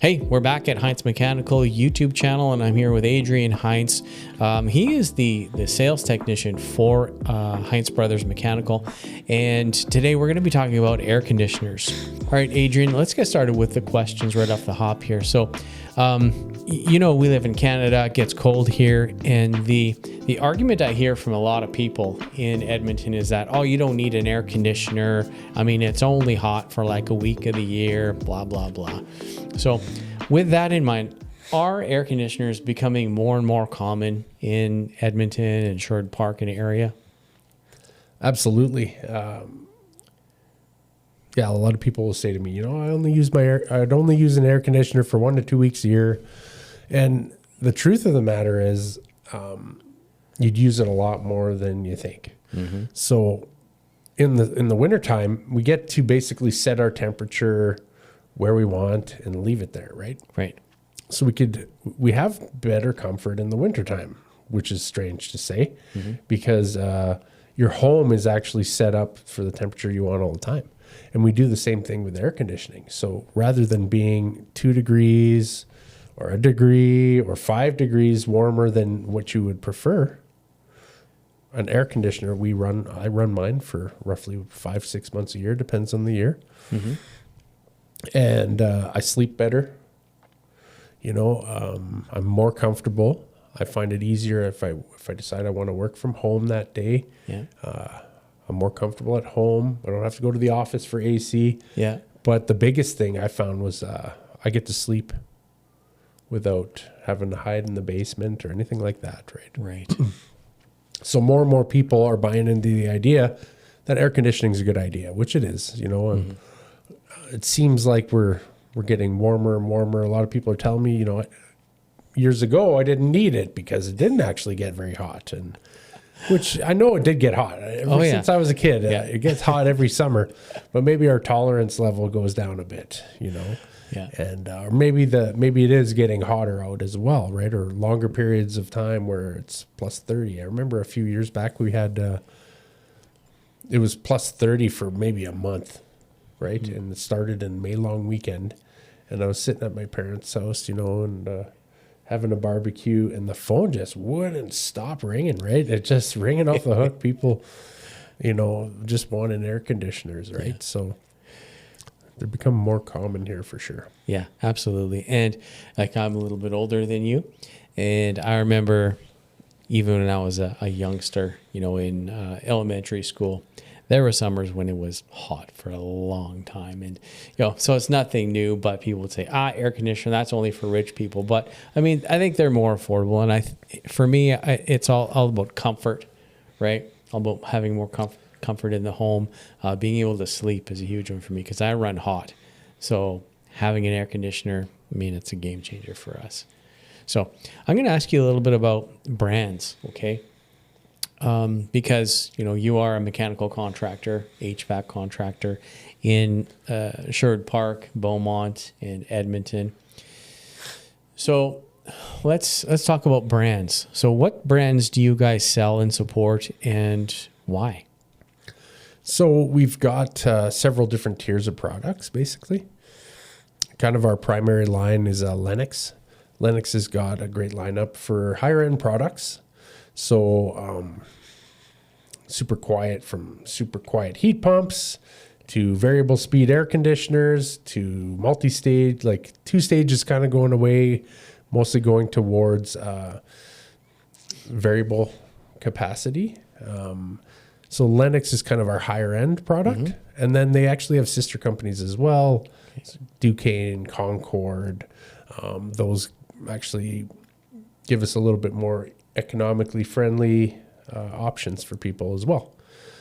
Hey, we're back at Hinse Mechanical YouTube channel, and I'm here with Adrian Hinse. He is the sales technician for Hinse Brothers Mechanical, and today we're going to be talking about air conditioners. All right, Adrian, let's get started with the questions right off the hop here. So, you know, we live in Canada, it gets cold here, and the argument I hear from a lot of people in Edmonton is that, oh, you don't need an air conditioner. I mean, it's only hot for like a week of the year, blah, blah, blah. So with that in mind, are air conditioners becoming more and more common in Edmonton and Sherwood Park and area? Absolutely. Yeah, a lot of people will say to me, you know, I'd only use an air conditioner for 1 to 2 weeks a year. And the truth of the matter is, you'd use it a lot more than you think. Mm-hmm. So in the wintertime, we get to basically set our temperature where we want and leave it there, right? Right. So we have better comfort in the wintertime, which is strange to say, mm-hmm. because your home is actually set up for the temperature you want all the time. And we do the same thing with air conditioning. So rather than being 2 degrees or 1 degree or 5 degrees warmer than what you would prefer, an air conditioner, I run mine for roughly 5-6 months a year, depends on the year. Mm-hmm. And I sleep better. You know, I'm more comfortable. I find it easier if I decide I want to work from home that day. Yeah. I'm more comfortable at home. I don't have to go to the office for AC. Yeah. But the biggest thing I found was I get to sleep without having to hide in the basement or anything like that, right? Right. So more and more people are buying into the idea that air conditioning is a good idea, which it is, you know. Mm-hmm. It seems like we're getting warmer and warmer. A lot of people are telling me, you know, years ago I didn't need it because it didn't actually get very hot, and which I know it did get hot since I was a kid. Yeah. It gets hot every summer, but maybe our tolerance level goes down a bit, you know. Yeah. And or maybe it is getting hotter out as well, right? Or longer periods of time where it's plus 30. I remember a few years back we had it was plus 30 for maybe a month, right? Mm-hmm. And it started in May long weekend, and I was sitting at my parents' house, you know, and having a barbecue, and the phone just wouldn't stop ringing, right? It just ringing off the hook. People, you know, just wanting air conditioners, right? Yeah. So they're becoming more common here for sure. Yeah, absolutely. And like, I'm a little bit older than you, and I remember even when I was a youngster, you know, in elementary school, there were summers when it was hot for a long time. And, you know, so it's nothing new, but people would say, air conditioner, that's only for rich people. But I mean, I think they're more affordable. And for me, it's all about comfort, right? All about having more comfort in the home. Being able to sleep is a huge one for me because I run hot. So having an air conditioner, I mean, it's a game changer for us. So I'm going to ask you a little bit about brands, okay? Because, you know, you are a mechanical contractor, HVAC contractor in Sherwood Park, Beaumont, and Edmonton. So let's talk about brands. So what brands do you guys sell and support, and why? So we've got several different tiers of products, basically. Kind of our primary line is Lennox. Lennox has got a great lineup for higher end products. So super quiet heat pumps to variable speed air conditioners to multi-stage, like 2 stages kind of going away, mostly going towards variable capacity. So Lennox is kind of our higher end product. Mm-hmm. And then they actually have sister companies as well. Okay. Duquesne, Concord, those actually give us a little bit more economically friendly options for people as well.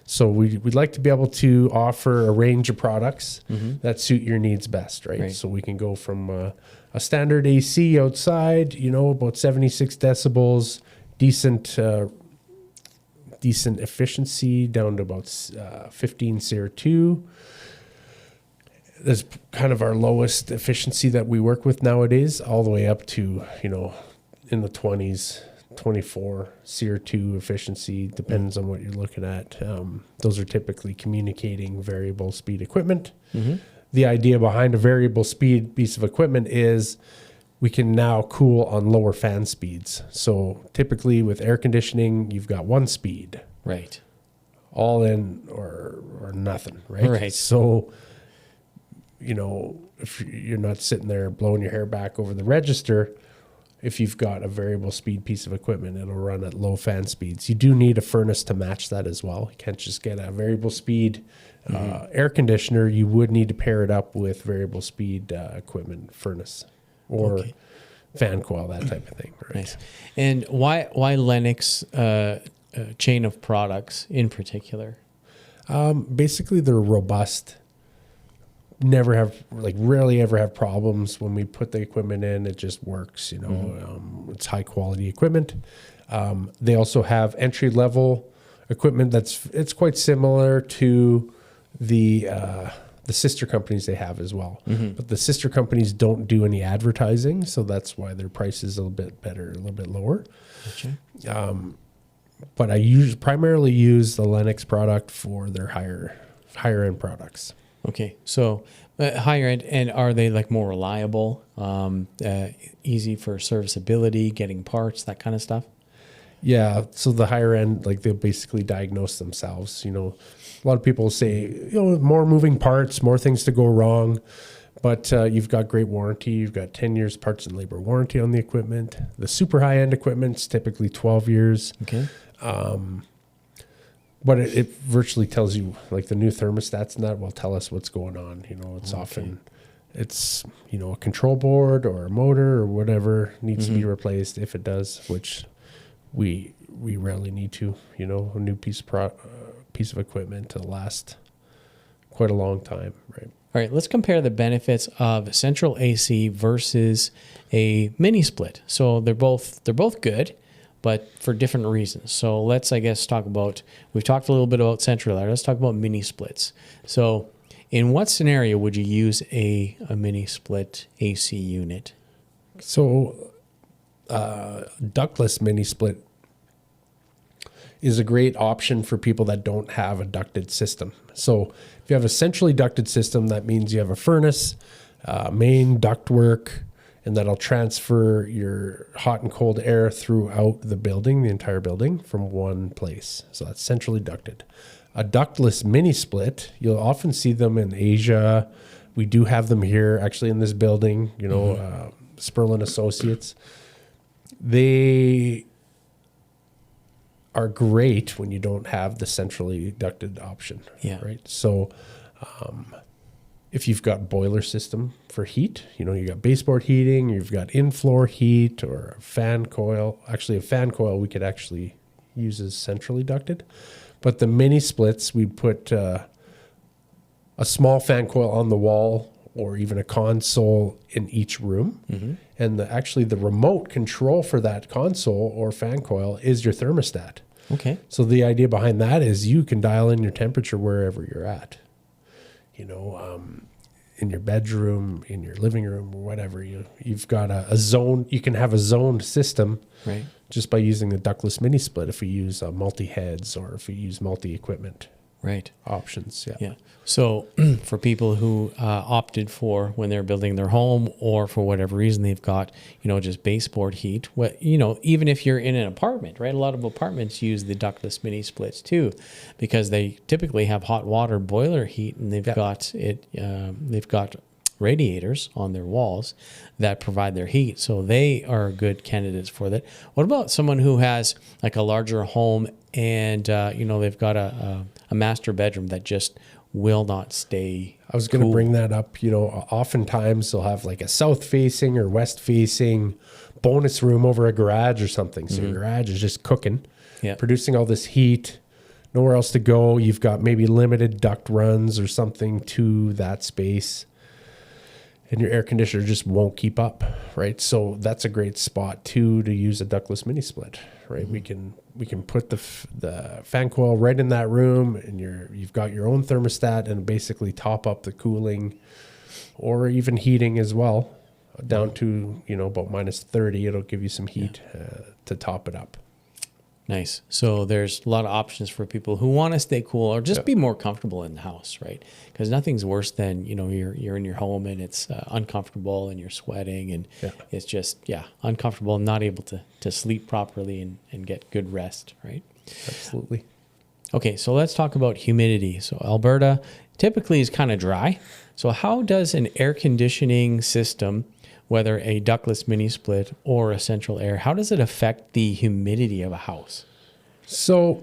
So we'd like to be able to offer a range of products mm-hmm. that suit your needs best, right? So we can go from a standard AC outside, you know, about 76 decibels, decent efficiency down to about 15 SEER2. That's kind of our lowest efficiency that we work with nowadays, all the way up to, you know, in the 20s, 24 SEER2 efficiency, depends on what you're looking at. Those are typically communicating variable speed equipment. Mm-hmm. the idea behind a variable speed piece of equipment is we can now cool on lower fan speeds. So typically with air conditioning, you've got one speed. Right. All in or nothing, right? Right. So, you know, if you're not sitting there blowing your hair back over the register, if you've got a variable speed piece of equipment, it'll run at low fan speeds. You do need a furnace to match that as well. You can't just get a variable speed air conditioner. You would need to pair it up with variable speed equipment, furnace or fan coil, that type of thing. Right? Nice. And why Lennox chain of products in particular? Basically, they're robust. Rarely ever have problems when we put the equipment in. It just works, you know. It's high quality equipment. They also have entry level equipment it's quite similar to the sister companies they have as well. But the sister companies don't do any advertising, so that's why their price is a little bit better, a little bit lower. Gotcha. But I primarily use the Lennox product for their higher end products. Okay, so higher end, and are they like more reliable, easy for serviceability, getting parts, that kind of stuff? Yeah, so the higher end, like they'll basically diagnose themselves. You know, a lot of people say, you know, more moving parts, more things to go wrong, but you've got great warranty. You've got 10 years parts and labor warranty on the equipment. The super high end equipment's typically 12 years. Okay. But it virtually tells you, like the new thermostats and that will tell us what's going on. You know, it's often, you know, a control board or a motor or whatever needs to be replaced if it does, which we rarely need to. You know, a new piece of equipment to last quite a long time, right? All right, let's compare the benefits of central AC versus a mini split. So they're both good, but for different reasons. So let's, I guess, we've talked a little bit about central. Let's talk about mini splits. So in what scenario would you use a mini split AC unit? So ductless mini split is a great option for people that don't have a ducted system. So if you have a centrally ducted system, that means you have a furnace, main ductwork, and that'll transfer your hot and cold air throughout the building, the entire building, from one place. So that's centrally ducted. A ductless mini split, you'll often see them in Asia. We do have them here, actually, in this building, you know, Sperlin Associates. They are great when you don't have the centrally ducted option, right? So if you've got boiler system for heat, you know, you got baseboard heating, you've got in-floor heat or a fan coil. Actually, a fan coil we could actually use as centrally ducted. But the mini splits, we put a small fan coil on the wall or even a console in each room. And the remote control for that console or fan coil is your thermostat. Okay. So the idea behind that is you can dial in your temperature wherever you're at. You know, in your bedroom, in your living room, or whatever. You've got a zone. You can have a zoned system, right? Just by using the ductless mini split. If we use multi-heads or if we use multi-equipment, right? Options, yeah. So for people who opted for when they're building their home, or for whatever reason they've got, you know, just baseboard heat. You know, even if you're in an apartment, right? A lot of apartments use the ductless mini splits too, because they typically have hot water boiler heat, and they've got it. They've got radiators on their walls that provide their heat, so they are good candidates for that. What about someone who has like a larger home and you know, they've got a master bedroom that just will not stay I was going to bring that up. You know, oftentimes they'll have like a south facing or west facing bonus room over a garage or something. So your garage is just cooking, producing all this heat, nowhere else to go. You've got maybe limited duct runs or something to that space, and your air conditioner just won't keep up, right? So that's a great spot too to use a ductless mini split, right? We can put the fan coil right in that room, and you've got your own thermostat, and basically top up the cooling or even heating as well down to, you know, about -30. It'll give you some heat to top it up. Nice. So there's a lot of options for people who want to stay cool or just be more comfortable in the house, right? Because nothing's worse than, you're in your home and it's uncomfortable and you're sweating and it's just, uncomfortable and not able to sleep properly and get good rest, right? Absolutely. Okay, so let's talk about humidity. So Alberta typically is kind of dry. So how does an air conditioning system, whether a ductless mini split or a central air, how does it affect the humidity of a house? So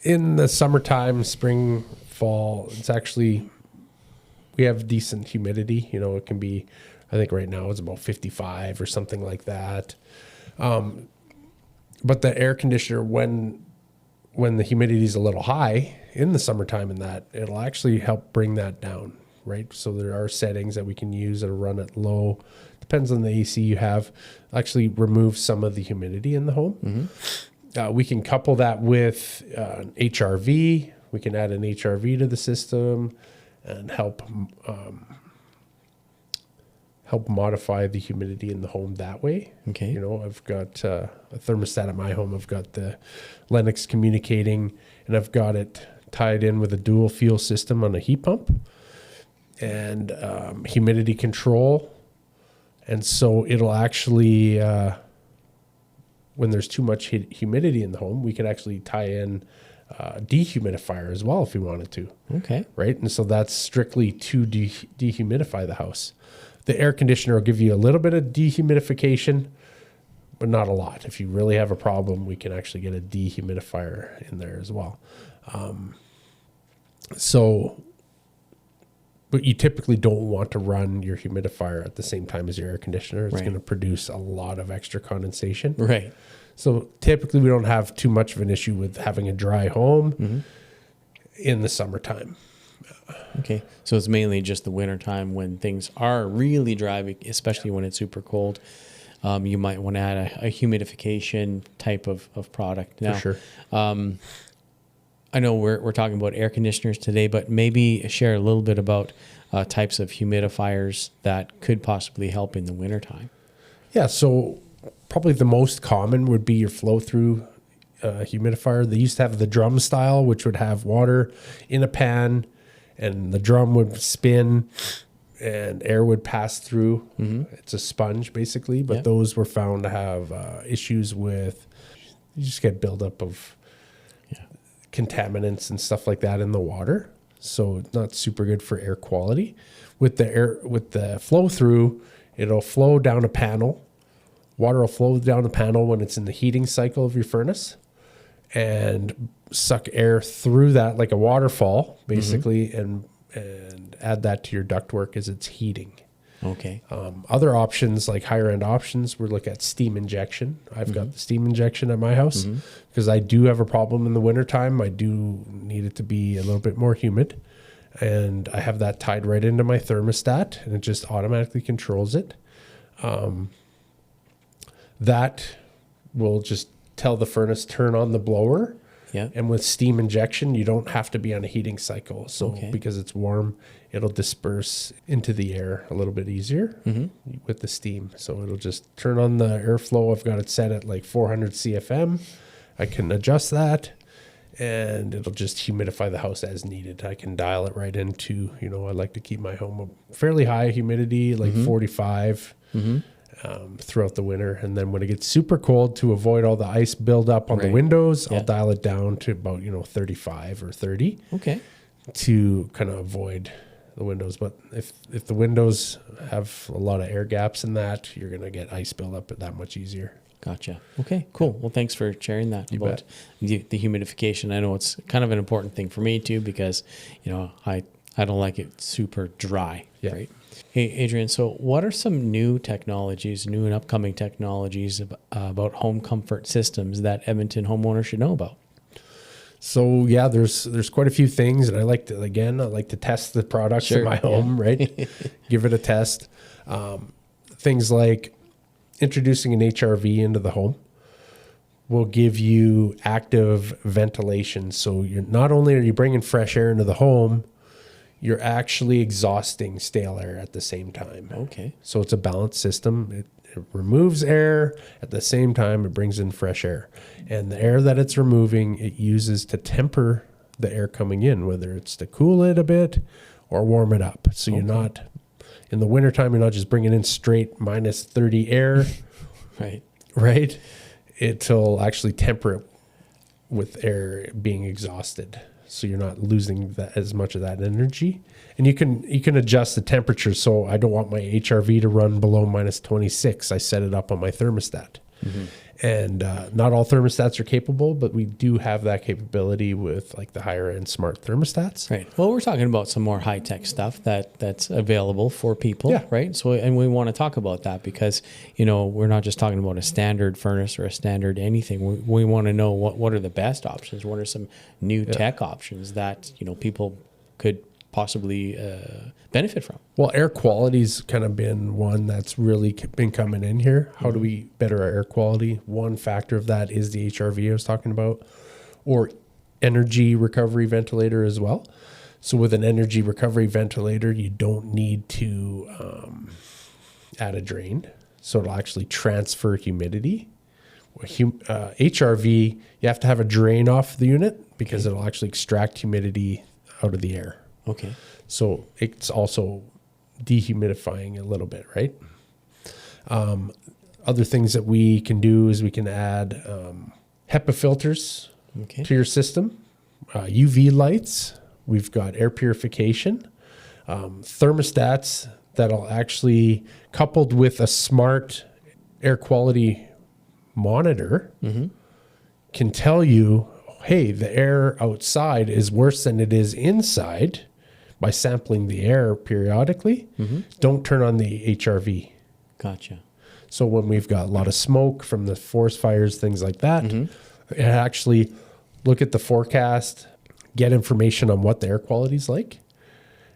in the summertime, spring, fall, we have decent humidity. It can be, I think right now it's about 55 or something like that. But the air conditioner, when the humidity is a little high in the summertime it'll actually help bring that down, right? So there are settings that we can use that'll run at low. Depends on the AC you have. Actually remove some of the humidity in the home. We can couple that with an HRV. We can add an HRV to the system and help modify the humidity in the home that way. Okay. I've got a thermostat at my home. I've got the Lennox communicating, and I've got it tied in with a dual fuel system on a heat pump and humidity control. And so it'll actually, when there's too much humidity in the home, we could actually tie in a dehumidifier as well if we wanted to. Okay. Right? And so that's strictly to dehumidify the house. The air conditioner will give you a little bit of dehumidification, but not a lot. If you really have a problem, we can actually get a dehumidifier in there as well. But you typically don't want to run your humidifier at the same time as your air conditioner. It's going to produce a lot of extra condensation. Right. So typically we don't have too much of an issue with having a dry home in the summertime. Okay. So it's mainly just the winter time when things are really dry, especially when it's super cold. You might want to add a humidification type of product. Now, For sure. I know we're talking about air conditioners today, but maybe share a little bit about types of humidifiers that could possibly help in the wintertime. Yeah, so probably the most common would be your flow-through humidifier. They used to have the drum style, which would have water in a pan, and the drum would spin, and air would pass through. It's a sponge, basically, but those were found to have issues with, you just get buildup of contaminants and stuff like that in the water. So it's not super good for air quality. With the flow through, it'll flow down a panel. Water will flow down the panel when it's in the heating cycle of your furnace and suck air through that like a waterfall, basically, and add that to your ductwork as it's heating. Okay. Other options, like higher end options, we look at steam injection. I've got the steam injection at my house because I do have a problem in the wintertime. I do need it to be a little bit more humid. And I have that tied right into my thermostat, and it just automatically controls it. That will just tell the furnace, turn on the blower. Yeah. And with steam injection, you don't have to be on a heating cycle. So because it's warm, it'll disperse into the air a little bit easier with the steam. So it'll just turn on the airflow. I've got it set at like 400 CFM. I can adjust that, and it'll just humidify the house as needed. I can dial it right into, I like to keep my home a fairly high humidity, like 45. Throughout the winter, and then when it gets super cold, to avoid all the ice buildup on the windows, I'll dial it down to about 35 or 30. Okay. To kind of avoid the windows. But if the windows have a lot of air gaps in that, you're gonna get ice buildup that much easier. Gotcha. Okay, cool. Well, thanks for sharing that about the humidification. I know it's kind of an important thing for me too, because I don't like it super dry. Yeah. Right. Hey, Adrian, so what are some new technologies, new and upcoming technologies about home comfort systems that Edmonton homeowners should know about? So yeah, there's quite a few things, and I like to test the products in my home, right? Give it a test. Things like introducing an HRV into the home will give you active ventilation. So you're not only are you bringing fresh air into the home, you're actually exhausting stale air at the same time. Okay. So it's a balanced system. It removes air at the same time it brings in fresh air. And the air that it's removing, it uses to temper the air coming in, whether it's to cool it a bit or warm it up. So you're not, in the wintertime, you're not just bringing in straight minus 30 air. Right? It'll actually temper it with air being exhausted. So you're not losing as much of that energy. And you can adjust the temperature. So I don't want my HRV to run below minus 26. I set it up on my thermostat. And not all thermostats are capable, but we do have that capability with like the higher end smart thermostats. Right. Well, we're talking about some more high tech stuff that's available for people. Right. So, and we want to talk about that because, we're not just talking about a standard furnace or a standard anything. We want to know what are the best options. What are some new tech options that, people could possibly benefit from? Well, air quality's kind of been one that's really been coming in here. How do we better our air quality? One factor of that is the HRV I was talking about, or energy recovery ventilator as well. So with an energy recovery ventilator, you don't need to add a drain. So it'll actually transfer humidity. HRV, you have to have a drain off the unit because it'll actually extract humidity out of the air. Okay. So it's also dehumidifying a little bit, right? Other things that we can do is we can add HEPA filters to your system, UV lights. We've got air purification, thermostats that'll actually, coupled with a smart air quality monitor, can tell you, hey, the air outside is worse than it is inside. By sampling the air periodically, don't turn on the HRV. Gotcha. So when we've got a lot of smoke from the forest fires, things like that, it actually look at the forecast, get information on what the air quality is like,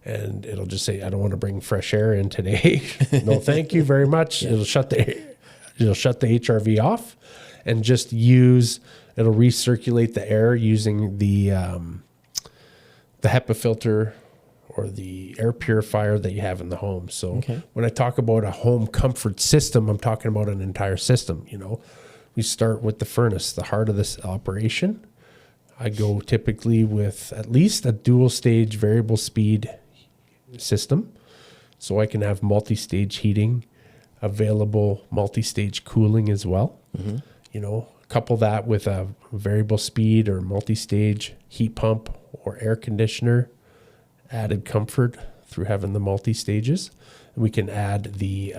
and it'll just say, I don't want to bring fresh air in today. No, thank you very much. It'll shut the HRV off and just it'll recirculate the air using the HEPA filter or the air purifier that you have in the home. So when I talk about a home comfort system, I'm talking about an entire system. We start with the furnace, the heart of this operation. I go typically with at least a dual stage variable speed system. So I can have multi-stage heating, available multi-stage cooling as well. Couple that with a variable speed or multi-stage heat pump or air conditioner, added comfort through having the multi-stages. And we can add the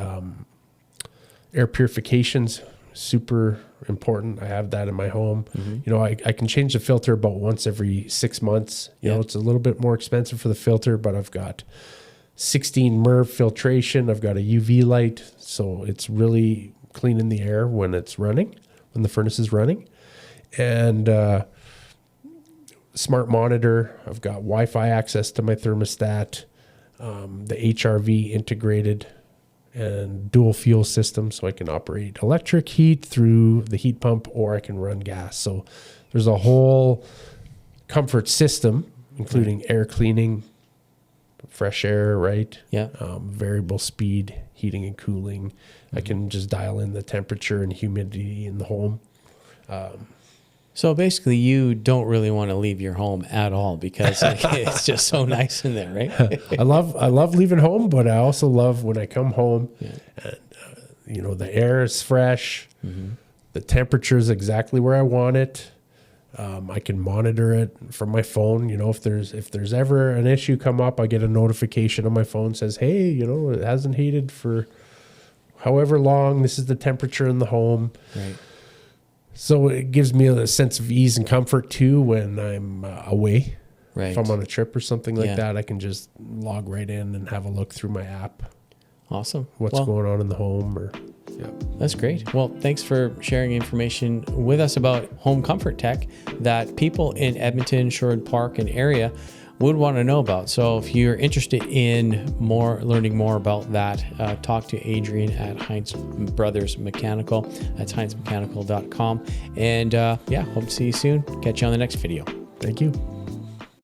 air purifications, super important. I have that in my home. I can change the filter about once every 6 months. It's a little bit more expensive for the filter, but I've got 16 MERV filtration. I've got a UV light. So it's really cleaning the air when it's running, when the furnace is running. And smart monitor. I've got Wi-Fi access to my thermostat, the HRV integrated and dual fuel system. So I can operate electric heat through the heat pump or I can run gas. So there's a whole comfort system, including air cleaning, fresh air, right? Variable speed, heating and cooling. I can just dial in the temperature and humidity in the home. So basically, you don't really want to leave your home at all because it's just so nice in there, right? I love leaving home, but I also love when I come home and the air is fresh, the temperature is exactly where I want it. I can monitor it from my phone. If there's ever an issue come up, I get a notification on my phone says, hey, it hasn't heated for however long. This is the temperature in the home. Right. So it gives me a sense of ease and comfort too when I'm away. Right. If I'm on a trip or something like that, I can just log right in and have a look through my app. Awesome. What's going on in the home That's great. Well, thanks for sharing information with us about home comfort tech that people in Edmonton, Sherwood Park, and area would want to know about. So if you're interested in learning more about that, talk to Adrian at Hinse Brothers Mechanical. That's hincemechanical.com. And hope to see you soon. Catch you on the next video. Thank you.